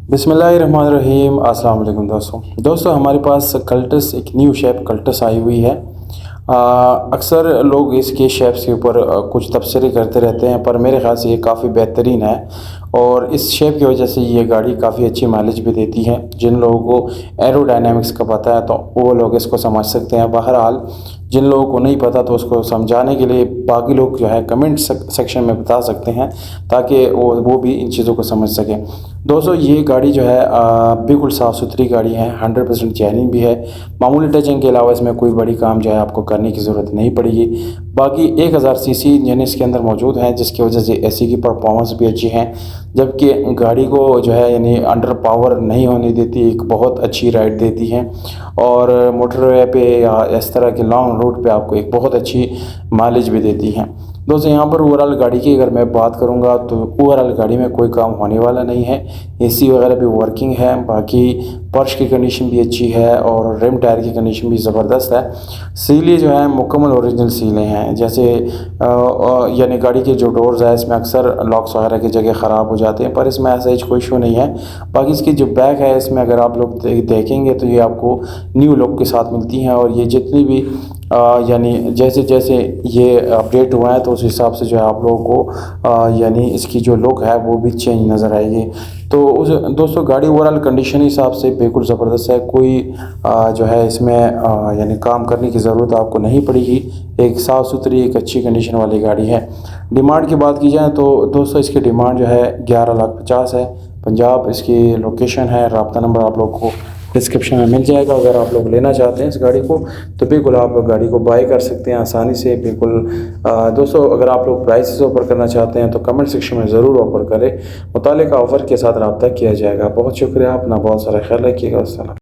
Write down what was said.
बिस्मिल्लाहिर्रहमानिर्रहीम। अस्सलाम वालेकुम दोस्तों हमारे पास कल्टस एक न्यू शेप कल्टस आई हुई है। अक्सर लोग इसके शेप्स के ऊपर कुछ तबसरे करते रहते हैं, पर मेरे ख़्याल से ये काफ़ी बेहतरीन है और इस शेप की वजह से ये गाड़ी काफ़ी अच्छी माइलेज भी देती है। जिन लोगों को एरोडायनामिक्स का पता है तो वो लोग इसको समझ सकते हैं। बहरहाल जिन लोगों को नहीं पता तो उसको समझाने के लिए बाकी लोग जो है कमेंट सेक्शन में बता सकते हैं, ताकि वो भी इन चीज़ों को समझ सकें। दोस्तों ये गाड़ी जो है बिल्कुल साफ़ सुथरी गाड़ी है, 100% चैनिंग भी है। मामूली टचिंग के अलावा इसमें कोई बड़ी काम जो है आपको करने की ज़रूरत नहीं पड़ेगी। बाकी 1000 सीसी इंजन इसके अंदर मौजूद है, जिसकी वजह से एसी की परफॉर्मेंस भी अच्छी है, जबकि गाड़ी को जो है यानी अंडर पावर नहीं होने देती, एक बहुत अच्छी राइड देती है और मोटरवे पे या इस तरह के लॉन्ग रूट पे आपको एक बहुत अच्छी माइलेज भी देती है। दोस्तों यहाँ पर ओवरऑल गाड़ी की अगर मैं बात करूँगा तो ओवरऑल गाड़ी में कोई काम होने वाला नहीं है। एसी वगैरह भी वर्किंग है, बाकी फर्श की कंडीशन भी अच्छी है और रिम टायर की कंडीशन भी ज़बरदस्त है। सीलें जो है मुकम्मल ओरिजिनल सीलें हैं, जैसे यानी गाड़ी के जो डोर्स है इसमें अक्सर लॉक्स वगैरह की जगह ख़राब हो जाते हैं, पर इसमें ऐसा कोई इशू नहीं है। बाकी इसकी जो बैक है इसमें अगर आप लोग देखेंगे तो ये आपको न्यू लुक के साथ मिलती हैं और ये जितनी भी यानी जैसे जैसे ये अपडेट हुआ है तो उस हिसाब से जो है आप लोगों को यानी इसकी जो लुक है वो भी चेंज नज़र आएगी। तो उस दोस्तों गाड़ी ओवरऑल कंडीशन हिसाब से बिल्कुल ज़बरदस्त है, कोई जो है इसमें यानी काम करने की ज़रूरत आपको नहीं पड़ेगी। एक साफ़ सुथरी एक अच्छी कंडीशन वाली गाड़ी है। डिमांड की बात की जाए तो दोस्तों इसकी डिमांड जो है 11,50,000 है। पंजाब इसकी लोकेशन है। रब्ता नंबर आप लोग को डिस्क्रिप्शन में मिल जाएगा। अगर आप लोग लेना चाहते हैं इस गाड़ी को तो बिल्कुल आप गाड़ी को बाय कर सकते हैं आसानी से। बिल्कुल दोस्तों अगर आप लोग प्राइसेस ऑफर करना चाहते हैं तो कमेंट सेक्शन में ज़रूर ऑफर करें, मुतालिका ऑफ़र के साथ रब्ता किया जाएगा। बहुत शुक्रिया, अपना बहुत सारा ख्याल रखिएगा। अस्सलाम।